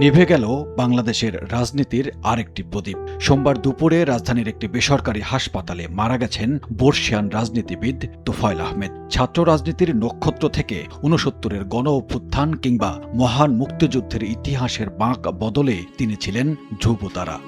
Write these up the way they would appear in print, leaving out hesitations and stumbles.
নিভে গেল বাংলাদেশের রাজনীতির আরেকটি প্রদীপ। সোমবার দুপুরে রাজধানীর একটি বেসরকারি হাসপাতালে মারা গেছেন বর্ষিয়ান রাজনীতিবিদ তোফায়েল আহমেদ। ছাত্র রাজনীতির নক্ষত্র থেকে ৬৯-এর গণ অভ্যুত্থান কিংবা মহান মুক্তিযুদ্ধের ইতিহাসের বাঁক বদলে তিনি ছিলেন ধ্রুবতারা।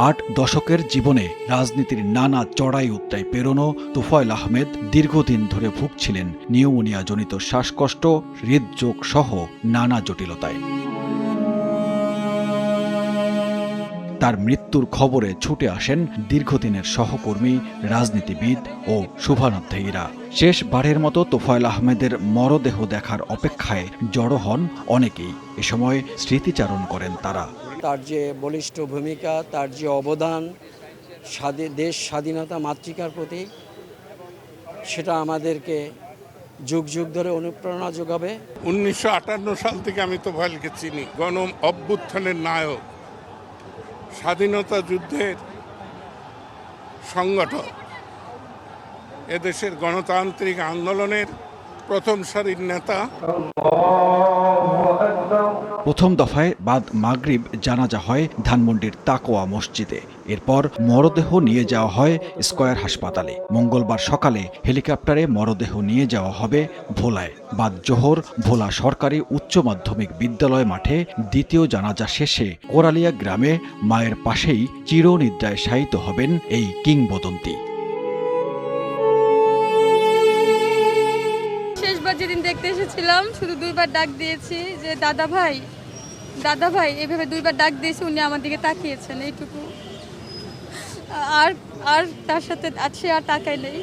৮ দশকের জীবনে রাজনীতির নানা চড়াই উত্তরায় পেরোনো তোফায়েল আহমেদ দীর্ঘদিন ধরে ভুগছিলেন নিউমোনিয়াজনিত শ্বাসকষ্ট, হৃদরোগ সহ নানা জটিলতায়। তার মৃত্যুর খবরে ছুটে আসেন দীর্ঘদিনের সহকর্মী, রাজনীতিবিদ ও শুভানুধ্যায়ীরা। শেষবারের মতো তোফায়েল আহমেদের মরদেহ দেখার অপেক্ষায় জড়ো হন অনেকেই। এ সময় স্মৃতিচারণ করেন তারা। তার যে বলিষ্ঠ ভূমিকা, তার যে অবদান দেশ স্বাধীনতা মাতৃকার প্রতি, সেটা আমাদেরকে যুগ যুগ ধরে অনুপ্রেরণা যোগাবে। 1958 সাল থেকে আমি তোফায়েলকে চিনি। গণ অভ্যুত্থানের নায়ক, স্বাধীনতা যুদ্ধের সংগঠক, এদেশের গণতান্ত্রিক আন্দোলনের প্রথম সারির নেতা। প্রথম দফায় বাদ মাগরিব জানাজা হয় ধানমন্ডির তাকোয়া মসজিদে। এরপর মরদেহ নিয়ে যাওয়া হয় স্কয়ার হাসপাতালে। মঙ্গলবার সকালে হেলিকপ্টারে মরদেহ নিয়ে যাওয়া হবে ভোলায়। বাদ জোহর ভোলা সরকারি উচ্চ মাধ্যমিক বিদ্যালয় মাঠে দ্বিতীয় জানাজা শেষে কোরালিয়া গ্রামে মায়ের পাশেই চিরনিদ্রায় শায়িত হবেন এই কিংবদন্তি। শেষবার যেদিন দেখতে এসেছিলাম শুধু দুইবার ডাক দিয়েছি যে দাদা ভাই এভাবে দুইবার ডাক দিয়েছি, উনি আমার দিকে তাকিয়েছেন, এইটুকু। আর তার সাথে আছে, আর তাকাই নেই।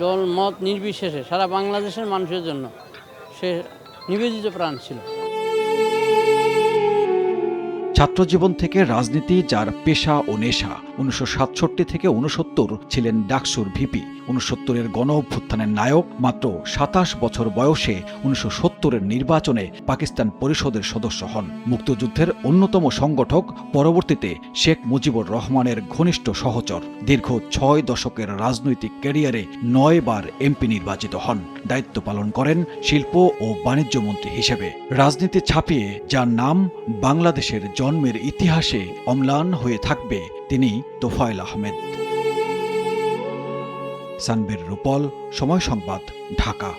দল মত নির্বিশেষে সারা বাংলাদেশের মানুষের জন্য সে নিবেদিত প্রাণ ছিল। ছাত্রজীবন থেকে রাজনীতি যার পেশা ও নেশা। 1967 থেকে 69 ছিলেন ডাকসুর ভিপি। 69-এর গণ অভ্যুত্থানের নায়ক। মাত্র 27 বছর বয়সে 1970-এর নির্বাচনে পাকিস্তান পরিষদের সদস্য হন। মুক্তিযুদ্ধের অন্যতম সংগঠক, পরবর্তীতে শেখ মুজিবুর রহমানের ঘনিষ্ঠ সহচর। দীর্ঘ 6 দশকের রাজনৈতিক ক্যারিয়ারে 9 বার এমপি নির্বাচিত হন। দায়িত্ব পালন করেন শিল্প ও বাণিজ্য মন্ত্রী হিসেবে। রাজনীতি ছাপিয়ে যার নাম বাংলাদেশের জন্মের ইতিহাসে অম্লান হয়ে থাকবে, তিনি তোফায়েল আহমেদ। সানবীর রূপল, সময় সংবাদ, ঢাকা।